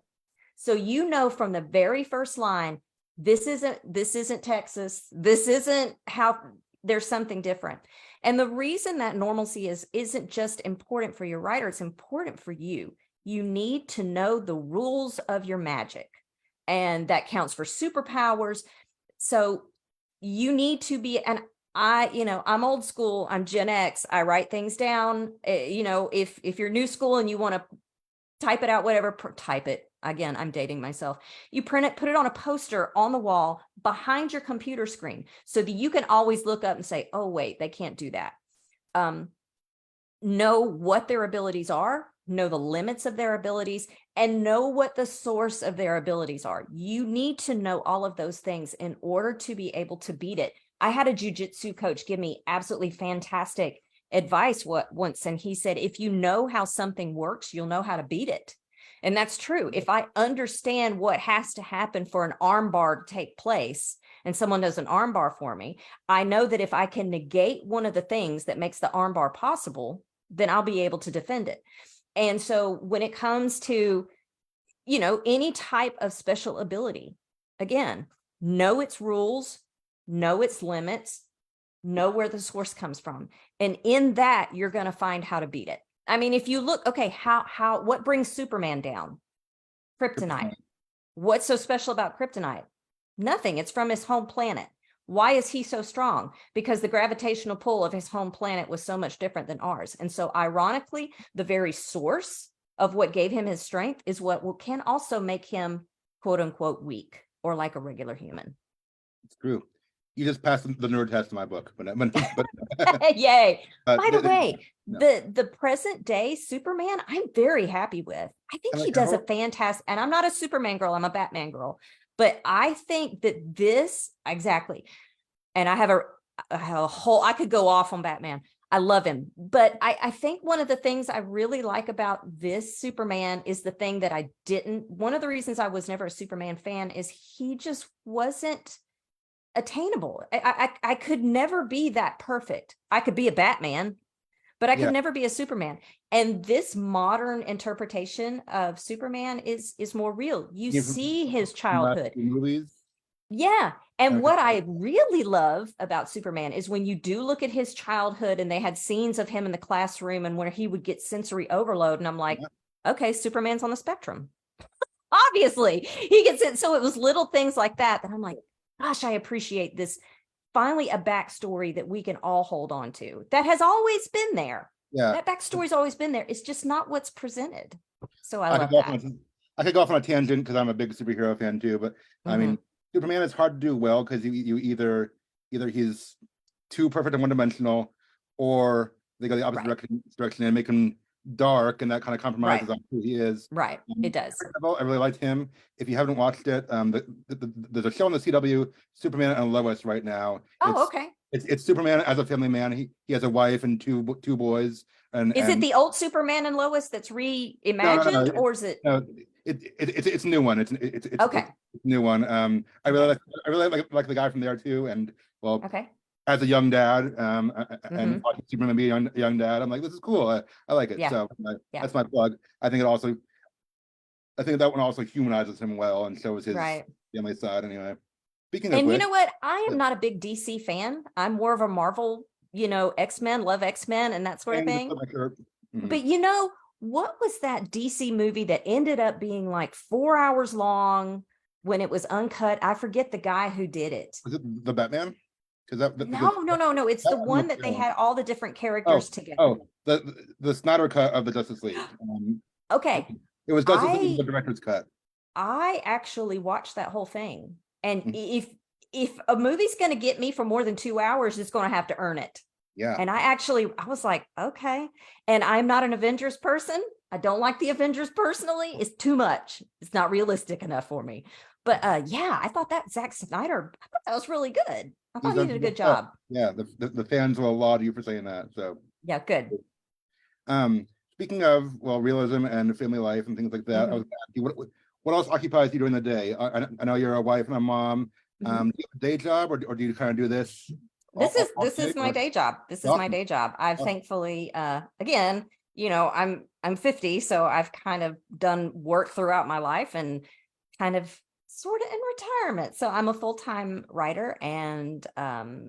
So you know from the very first line, this isn't Texas. This isn't how, there's something different. And the reason that normalcy isn't just important for your writer, it's important for you. You need to know the rules of your magic, and that counts for superpowers. So you need to be, and I'm old school, I'm Gen X, I write things down. If you're new school and you want to type it out, whatever, type it. Again, I'm dating myself. You print it, put it on a poster on the wall behind your computer screen so that you can always look up and say, oh, wait, they can't do that. Know what their abilities are, know the limits of their abilities, and know what the source of their abilities are. You need to know all of those things in order to be able to beat it. I had a jujitsu coach give me absolutely fantastic advice once, and he said, if you know how something works, you'll know how to beat it. And that's true. If I understand what has to happen for an arm bar to take place and someone does an arm bar for me, I know that if I can negate one of the things that makes the arm bar possible, then I'll be able to defend it. And so when it comes to, any type of special ability, again, know its rules, know its limits, know where the source comes from. And in that, you're going to find how to beat it. I mean, if you look, okay, what brings Superman down? Kryptonite. What's so special about kryptonite? Nothing. It's from his home planet. Why is he so strong? Because the gravitational pull of his home planet was so much different than ours. And so ironically, the very source of what gave him his strength is what can also make him quote unquote weak or like a regular human. It's true. You just passed the nerd test in my book, but yay! By the way, the present day Superman, I'm very happy with. I think he does a fantastic. And I'm not a Superman girl; I'm a Batman girl. But I think that this exactly, and I have a whole. I could go off on Batman. I love him, but I think one of the things I really like about this Superman is the thing that I didn't. One of the reasons I was never a Superman fan is he just wasn't attainable. I could never be that perfect. I could be a Batman, but I could never be a Superman. And this modern interpretation of Superman is more real. You see his childhood. Movies. Yeah. And what I really love about Superman is when you do look at his childhood and they had scenes of him in the classroom and where he would get sensory overload. And I'm like, okay, Superman's on the spectrum. Obviously, he gets it. So it was little things like that I'm like, gosh, I appreciate this. Finally, a backstory that we can all hold on to. That has always been there. Yeah. That backstory's always been there. It's just not what's presented. So I love that. I could go off on a tangent because I'm a big superhero fan too, but I mean, Superman is hard to do well because you either he's too perfect and one-dimensional, or they go the opposite Right. direction and make him dark, and that kind of compromises Right. on who he is. Right. It does. I really liked him. If you haven't watched it, there's a show on the CW, Superman and Lois, right now. Oh, okay. It's Superman as a family man. He has a wife and two boys. Is it And the old Superman and Lois that's reimagined, or is it? no, it's a new one. It's Okay. a new one. I really Okay. like the guy from there too. And well, Okay. as a young dad, and Mhm. watching Superman be a young dad, I'm like, this is cool. I like it. Yeah. So Yeah. that's my plug. I think that one also humanizes him well and shows his Right. family side. Anyway, speaking of And you which, know what? I am not a big DC fan. I'm more of a Marvel, X-Men, love X-Men and that sort of thing. Mhm. But what was that DC movie that ended up being like 4 hours long when it was uncut? I forget the guy who did it. Was it the Batman? Because No. It's the one that they had all the different characters together. The Snyder cut of the Justice League. Okay. It was Justice League, the director's cut. I actually watched that whole thing. And Mhm. if a movie's going to get me for more than 2 hours, it's going to have to earn it. Yeah. And I was like, okay. And I'm not an Avengers person. I don't like the Avengers personally. It's too much. It's not realistic enough for me. But yeah, I thought that Zack Snyder, I thought that was really good. I thought he did a good job. Yeah, the fans will laud you for saying that. So yeah, good. Speaking of realism and family life and things like that, I was asking you, what else occupies you during the day? I know you're a wife and a mom. Do you have a day job, or do you kind of do this? This is my day job. This is my day job. I've thankfully, again, I'm 50, so I've kind of done work throughout my life and kind of sort of in retirement. So I'm a full-time writer, and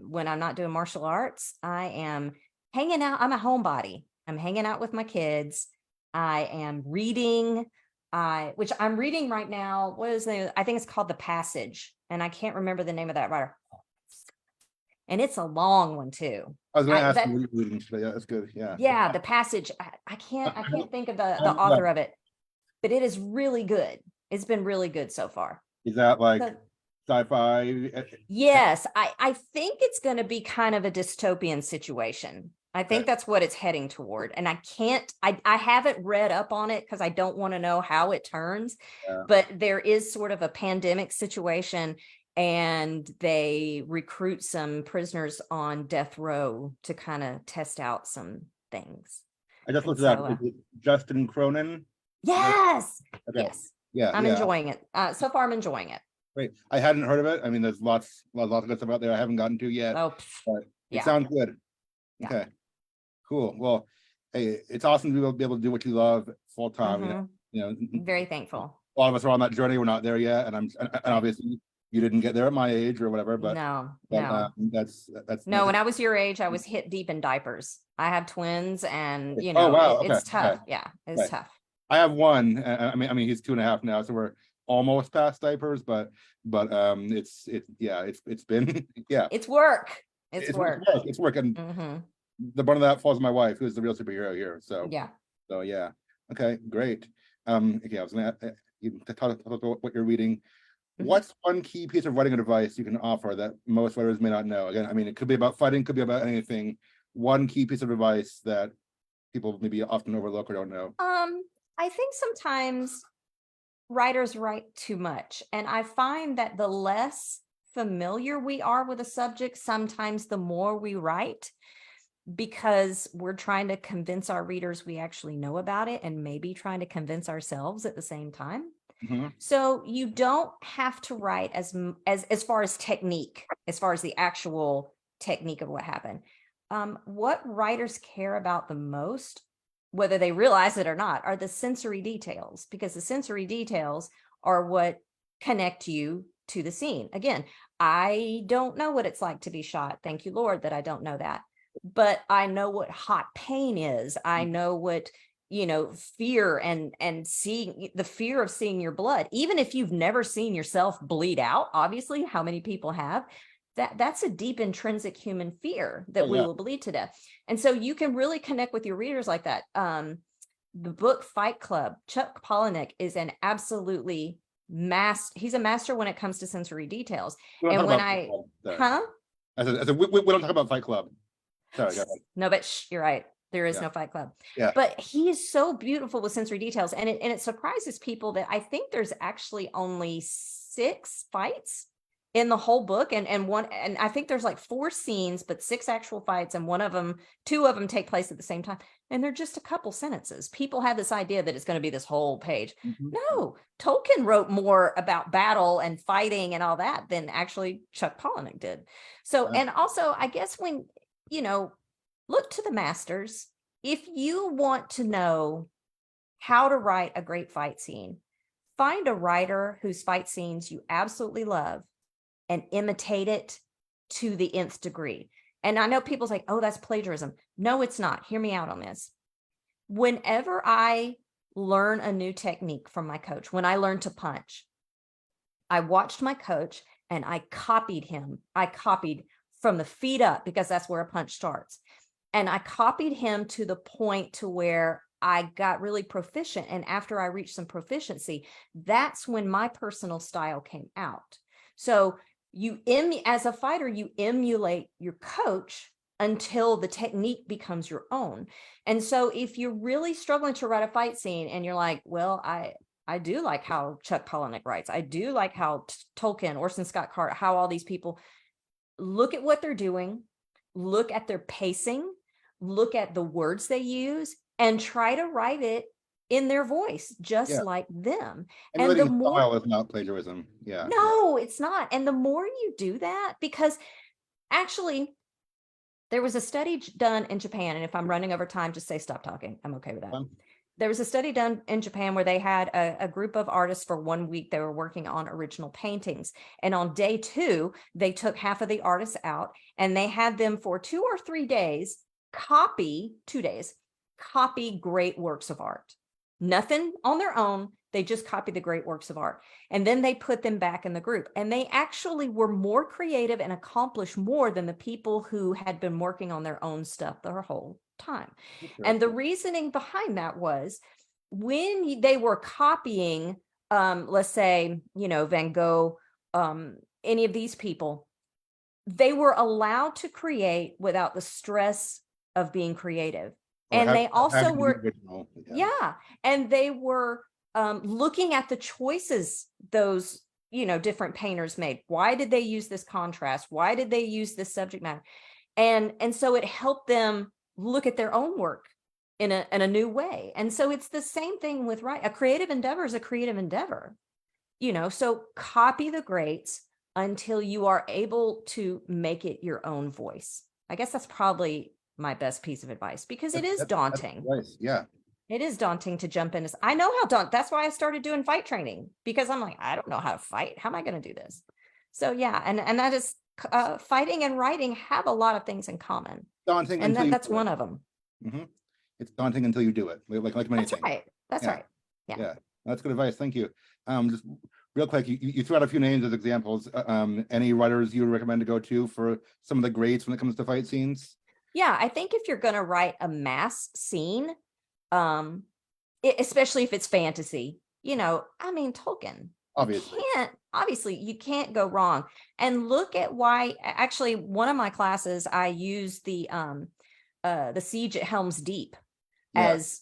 when I'm not doing martial arts, I am hanging out. I'm a homebody. I'm hanging out with my kids. I am reading, which I'm reading right now. What is the? I think it's called The Passage, and I can't remember the name of that writer. And it's a long one too. I was going to ask you what you're reading today. Yeah, that's good. Yeah. Yeah, The Passage. I can't think of the author of it, but it is really good. It's been really good so far. Is that like sci-fi? Yes, I think it's going to be kind of a dystopian situation. I think that's what it's heading toward. And I haven't read up on it because I don't want to know how it turns, but there is sort of a pandemic situation, and they recruit some prisoners on death row to kind of test out some things. I just looked it up. Is it Justin Cronin? Yes. Okay. Yes. Yeah. I'm enjoying it. So far, I'm enjoying it. Great. I hadn't heard of it. I mean, there's lots of good stuff out there I haven't gotten to yet. Oh, but it sounds good. Yeah. Okay. Cool. Well, hey, it's awesome to be able to do what you love full time. I'm very thankful. A lot of us are on that journey. We're not there yet, and obviously you didn't get there at my age or whatever. But no. That's no. When I was your age, I was hit deep in diapers. I have twins, and oh wow, it's tough. Yeah, it's tough. I have one. I mean, he's 2.5 now, so we're almost past diapers. But it's been It's work. It's work. It's work, and the brunt of that falls on my wife, who's the real superhero here. So yeah. Okay, great. Okay, I was gonna you talk about what you're reading. What's one key piece of writing advice you can offer that most writers may not know? Again, I mean, it could be about fighting, could be about anything. One key piece of advice that people maybe often overlook or don't know. I think sometimes writers write too much, and I find that the less familiar we are with a subject, sometimes the more we write, because we're trying to convince our readers we actually know about it, and maybe trying to convince ourselves at the same time. So you don't have to write as far as technique, as far as the actual technique of what happened. What writers care about the most, whether they realize it or not, are the sensory details, because the sensory details are what connect you to the scene. Again, I don't know what it's like to be shot. Thank you, Lord, that I don't know that. But I know what hot pain is. I know what, fear and seeing the fear of seeing your blood. Even if you've never seen yourself bleed out, obviously, how many people have, that's a deep intrinsic human fear that we will bleed to death. And so you can really connect with your readers like that. The book Fight Club, Chuck Palahniuk is an absolutely he's a master when it comes to sensory details. And when I said, we don't talk about Fight Club. Sorry, go ahead. No, but you're right. there is Yeah. no Fight Club. Yeah. But he is so beautiful with sensory details. And it surprises people that I think there's actually only 6 fights in the whole book. And I think there's like 4 scenes, but 6 actual fights. And 2 of them take place at the same time. And they're just a couple sentences. People have this idea that it's going to be this whole page. Mhm. No, Tolkien wrote more about battle and fighting and all that than actually Chuck Palahniuk did. So, Yeah. and also, I guess when, look to the masters. If you want to know how to write a great fight scene, find a writer whose fight scenes you absolutely love and imitate it to the nth degree. And I know people's like, oh, that's plagiarism. No, it's not. Hear me out on this. Whenever I learn a new technique from my coach, when I learned to punch, I watched my coach and I copied him. I copied from the feet up because that's where a punch starts. And I copied him to the point to where I got really proficient. And after I reached some proficiency, that's when my personal style came out. So as a fighter, you emulate your coach until the technique becomes your own. And so if you're really struggling to write a fight scene and you're like, well, I do like how Chuck Palahniuk writes. I do like how Tolkien, Orson Scott Card, how all these people look at what they're doing, look at their pacing, look at the words they use, and try to write it in their voice, just like them. And the more style is not plagiarism. Yeah. No, it's not. And the more you do that, because actually there was a study done in Japan, and if I'm running over time, just say stop talking. I'm okay with that. There was a study done in Japan where they had a group of artists for 1 week. They were working on original paintings. And on day 2, they took half of the artists out and they had them for 2 or 3 days copy great works of art. Nothing on their own. They just copied the great works of art. And then they put them back in the group. And they actually were more creative and accomplished more than the people who had been working on their own stuff their whole time. And the reasoning behind that was when they were copying, let's say, Van Gogh, any of these people, they were allowed to create without the stress of being creative. And they also were, and they were looking at the choices those, different painters made. Why did they use this contrast? Why did they use this subject matter? And so it helped them look at their own work in a new way. And so it's the same thing with a creative endeavor is a creative endeavor, so copy the greats until you are able to make it your own voice. I guess that's probably my best piece of advice, because it is daunting. Yeah. It is daunting to jump into. I know how daunting. That's why I started doing fight training, because I'm like, I don't know how to fight. How am I going to do this? So yeah, and that is fighting and writing have a lot of things in common. Daunting, and that's one of them. Mm-hmm. It's daunting until you do it. Like many things. Right. That's right. Yeah. That's good advice. Thank you. Just real quick, you threw out a few names as examples. Any writers you would recommend to go to for some of the greats when it comes to fight scenes? Yeah, I think if you're going to write a mass scene, especially if it's fantasy, Tolkien. Obviously, you can't go wrong. And look at why. Actually, one of my classes, I used the Siege at Helm's Deep as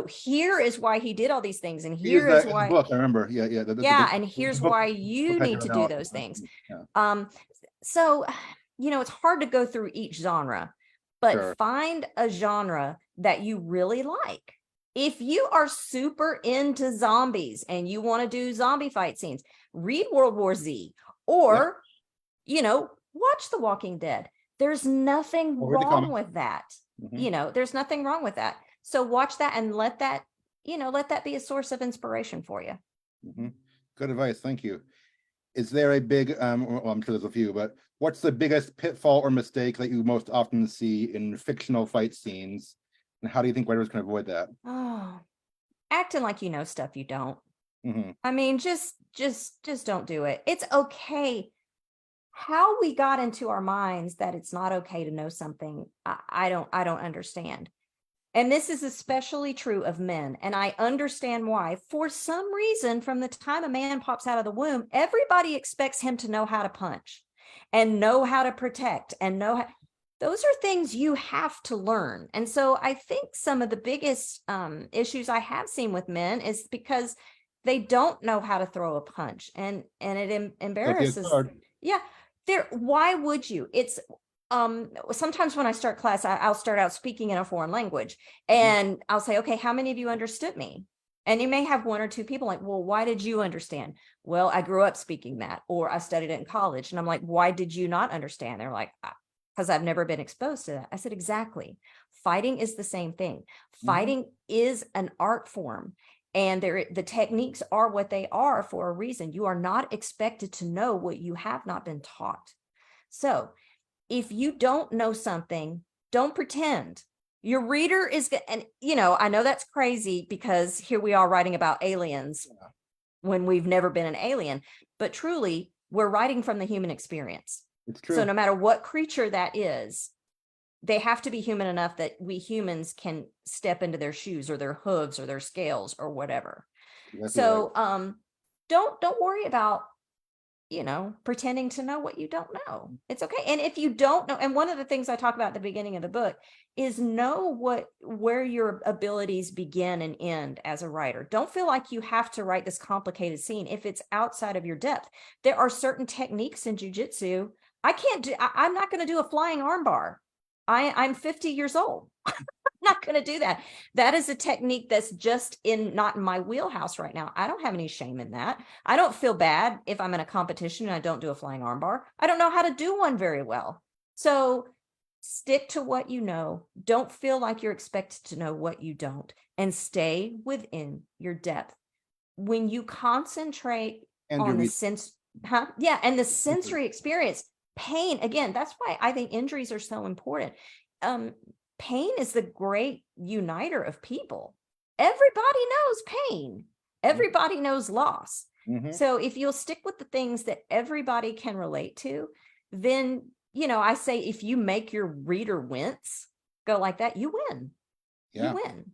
here is why he did all these things, and here is why. Book, I remember. And here's why you need to do those things. So it's hard to go through each genre, but find a genre that you really like. If you are super into zombies and you want to do zombie fight scenes, read World War Z, or watch The Walking Dead. There's nothing wrong with that. There's nothing wrong with that. So watch that and let that be a source of inspiration for you. Mm-hmm. Good advice. Thank you. Is there a big, well, I'm sure there's a few, but what's the biggest pitfall or mistake that you most often see in fictional fight scenes? And how do you think writers can avoid that? Oh, acting like you know stuff you don't. Mm-hmm. I mean, just don't do it. It's okay. How we got into our minds that it's not okay to know something, I don't understand. And this is especially true of men. And I understand why. For some reason, from the time a man pops out of the womb, everybody expects him to know how to punch and know how to protect and know how. those are things you have to learn. And so I think some of the biggest issues I have seen with men is because they don't know how to throw a punch, and it Guilty as embarrasses. charged. Yeah, why would you? It's sometimes when I start class, I'll start out speaking in a foreign language, and I'll say, okay, how many of you understood me? And you may have one or two people like, well, why did you understand? Well, I grew up speaking that, or I studied it in college. And I'm like, why did you not understand? They're like, because I've never been exposed to that. I said, exactly. Fighting is the same thing. Fighting is an art form. And the techniques are what they are for a reason. You are not expected to know what you have not been taught. So if you don't know something, don't pretend. Your reader is, and I know that's crazy because here we are writing about aliens when we've never been an alien, but truly we're writing from the human experience. It's true. So no matter what creature that is, they have to be human enough that we humans can step into their shoes or their hooves or their scales or whatever. Exactly So right. don't worry about pretending to know what you don't know. It's okay. And if you don't know, and one of the things I talk about at the beginning of the book is know where your abilities begin and end as a writer. Don't feel like you have to write this complicated scene if it's outside of your depth. There are certain techniques in jujitsu. I'm not going to do a flying armbar. I'm 50 years old. Not going to do that. That is a technique that's just not in my wheelhouse right now. I don't have any shame in that. I don't feel bad if I'm in a competition and I don't do a flying armbar. I don't know how to do one very well. So stick to what you know. Don't feel like you're expected to know what you don't, and stay within your depth. When you concentrate And on your the sense, and the sensory experience, pain, again, that's why I think injuries are so important. Pain is the great uniter of people. Everybody knows pain. Everybody knows loss. So if you'll stick with the things that everybody can relate to, then, I say, if you make your reader wince, go like that, you win. Yeah. You win.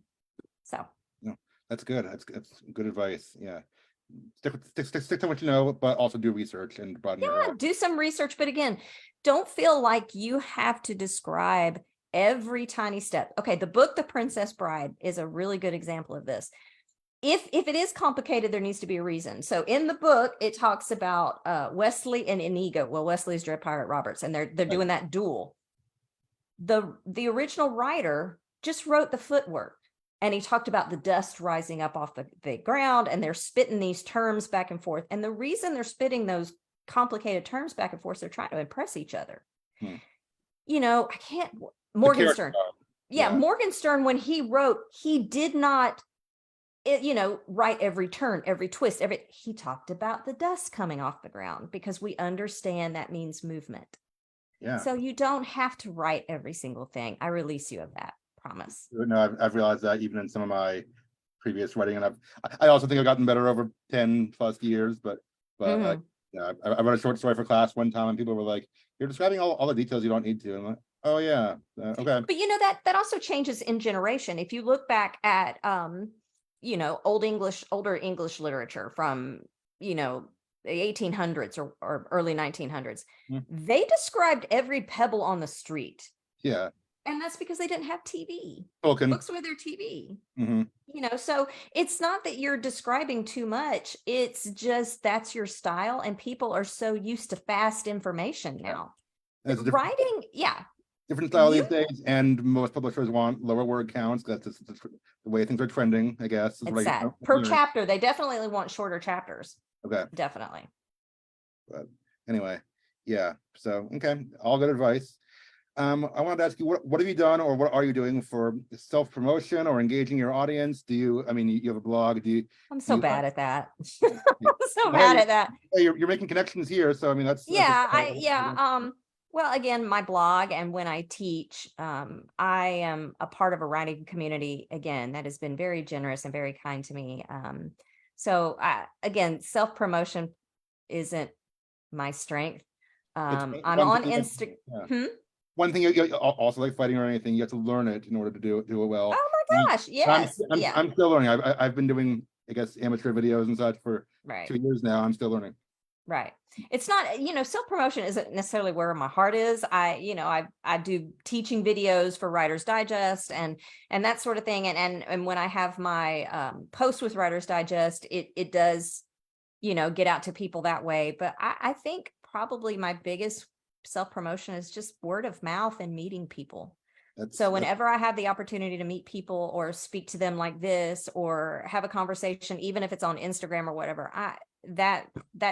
So. No, that's good. That's good advice. Yeah. Stick to what you know, but also do research and broaden your horizon. Do some research. But again, don't feel like you have to describe every tiny step. Okay, the book, The Princess Bride, is a really good example of this. If it is complicated, there needs to be a reason. So in the book, it talks about Wesley and Inigo. Well, Wesley's Dread Pirate Roberts, and they're doing that duel. The original writer just wrote the footwork, and he talked about the dust rising up off the ground, and they're spitting these terms back and forth. And the reason they're spitting those complicated terms back and forth, they're trying to impress each other. I can't. Morgan Stern. Yeah, Morgan Stern, when he wrote, he did not, write every turn, every twist, he talked about the dust coming off the ground because we understand that means movement. Yeah. So you don't have to write every single thing. I release you of that, promise. No, I've realized that even in some of my previous writing, and I also think I've gotten better over 10 plus years, but I wrote a short story for class one time and people were like, you're describing all the details you don't need to. And I'm like, oh yeah, okay. But that also changes in generation. If you look back at older English literature from the 1800s or early 1900s, they described every pebble on the street. Yeah. And that's because they didn't have TV. Tolkien. Books were their TV. So it's not that you're describing too much. It's just that's your style, and people are so used to fast information now. Writing, different style these days, and most publishers want lower word counts. That's just the way things are trending, I guess. It's sad. Per chapter, they definitely want shorter chapters. Okay. Definitely. But anyway, yeah. So okay, all good advice. I wanted to ask you, what have you done, or what are you doing for self-promotion or engaging your audience? You have a blog? I'm so bad at that. I'm so bad at that. You're making connections here, so I mean that's well, again, my blog, and when I teach, I am a part of a writing community, again, that has been very generous and very kind to me. So again, self-promotion isn't my strength. I'm on Instagram. One thing, you also like fighting or anything, you have to learn it in order to do it well. Oh my gosh, yes. I'm still learning. I've been doing, I guess, amateur videos and such for 2 years now. I'm still learning. Right. It's not, self-promotion isn't necessarily where my heart is. I do teaching videos for Writer's Digest and that sort of thing. And when I have my post with Writer's Digest, it does, get out to people that way. But I think probably my biggest self-promotion is just word of mouth and meeting people. So whenever I have the opportunity to meet people or speak to them like this or have a conversation, even if it's on Instagram or whatever, that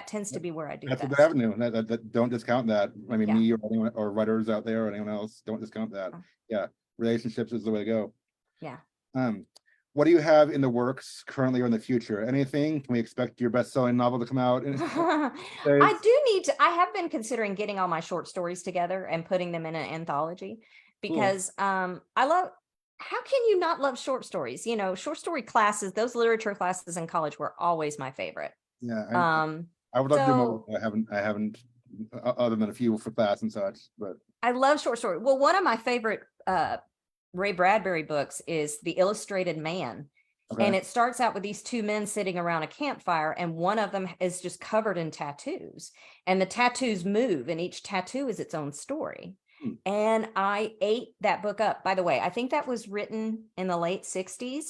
tends to be where I do That's a best. good avenue. That don't discount that. I mean, Yeah. me or anyone or writers out there or anyone else, don't discount that. Yeah, relationships is the way to go. Yeah. What do you have in the works currently or in the future? Anything? Can we expect your best-selling novel to come out? I have been considering getting all my short stories together and putting them in an anthology because how can you not love short stories? Short story classes, those literature classes in college were always my favorite. Yeah, I would love to do more. I haven't other than a few for class and such, but I love short story. Well, one of my favorite Ray Bradbury books is The Illustrated Man. okay. And it starts out with these two men sitting around a campfire, and one of them is just covered in tattoos. And the tattoos move, and each tattoo is its own story. And I ate that book up. By the way, I think that was written in the late 60s.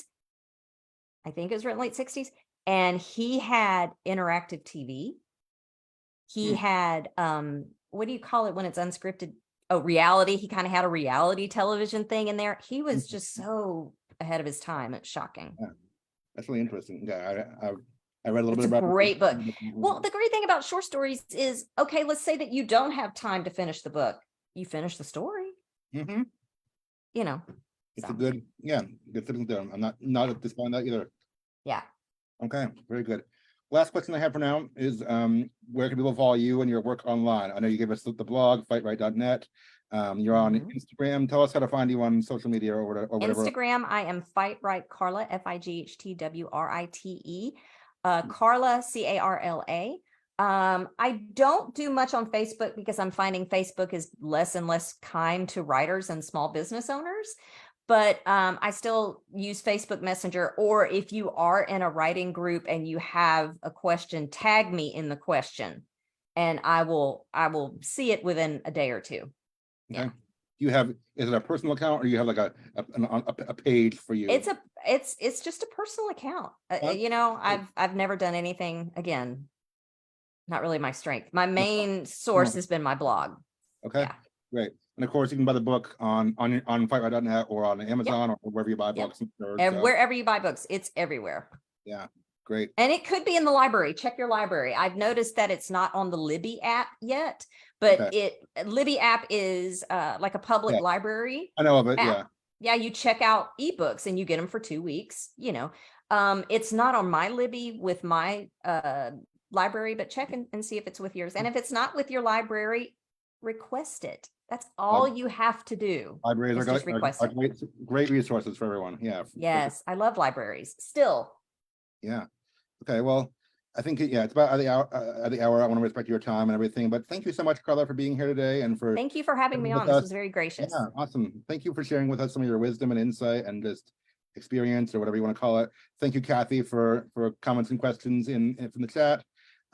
I think it was written late 60s. And he had interactive TV. He had what do you call it when it's unscripted? Oh, reality. He kind of had a reality television thing in there. He was just so ahead of his time. It's shocking. Yeah, that's really interesting. Yeah, I read a little bit It's a about great book. Well, the great thing about short stories is, okay, let's say that you don't have time to finish the book. You finish the story. Mm-hmm. It's a good thing to do. I'm not at this point that either. Yeah. Okay, very good. Last question I have for now is where can people follow you and your work online? I know you gave us the blog, fightwrite.net. You're on Instagram. Tell us how to find you on social media or whatever. Instagram, I am Fight Right Carla, FIGHTWRITE. Carla, CARLA. I don't do much on Facebook because I'm finding Facebook is less and less kind to writers and small business owners. But I still use Facebook Messenger, or if you are in a writing group and you have a question, tag me in the question and I will see it within a day or two. Okay. Is it a personal account or you have like a page for you? It's just a personal account. I've never done anything, again, not really my strength. My main source has been my blog. Okay. Yeah. Great. And of course, you can buy the book on fightwrite.net or on Amazon or wherever you buy books. And wherever you buy books, it's everywhere. Yeah, great. And it could be in the library. Check your library. I've noticed that it's not on the Libby app yet, but Libby app is like a public library. I know of it. App. Yeah, you check out ebooks and you get them for 2 weeks. It's not on my Libby with my library, but check and see if it's with yours. And if it's not with your library, request it. That's all you have to do. Libraries are great resources for everyone. Yeah. Yes, I love libraries still. Yeah. Okay. Well, I think it's about the hour. I want to respect your time and everything, but thank you so much, Carla, for being here today and for thank you for having me on. This was very gracious. Yeah, awesome. Thank you for sharing with us some of your wisdom and insight and just experience or whatever you want to call it. Thank you, Kathy, for comments and questions in from the chat.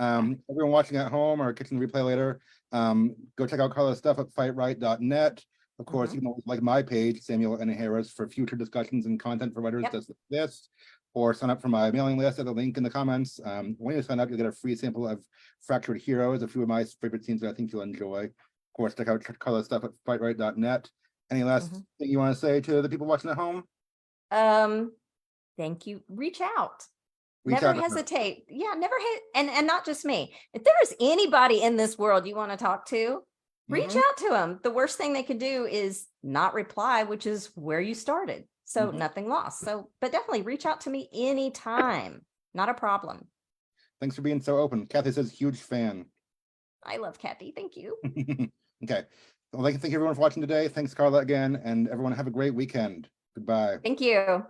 Everyone watching at home or catching the replay later, go check out Carla's stuff at fightwrite.net. Of course, you can always like my page, Samuel N. Harris, for future discussions and content for writers just like this, or sign up for my mailing list at the link in the comments. When you sign up, you'll get a free sample of Fractured Heroes, a few of my favorite scenes that I think you'll enjoy. Of course, check out Carla's stuff at fightwrite.net. Any last thing you want to say to the people watching at home? Thank you. Reach out. Never hesitate. Yeah, never and not just me. If there is anybody in this world you want to talk to, reach out to them. The worst thing they could do is not reply, which is where you started. So nothing lost. So, but definitely reach out to me anytime. Not a problem. Thanks for being so open. Kathy says huge fan. I love Kathy. Thank you. Okay. Well, thank you everyone for watching today. Thanks, Carla, again, and everyone have a great weekend. Goodbye. Thank you.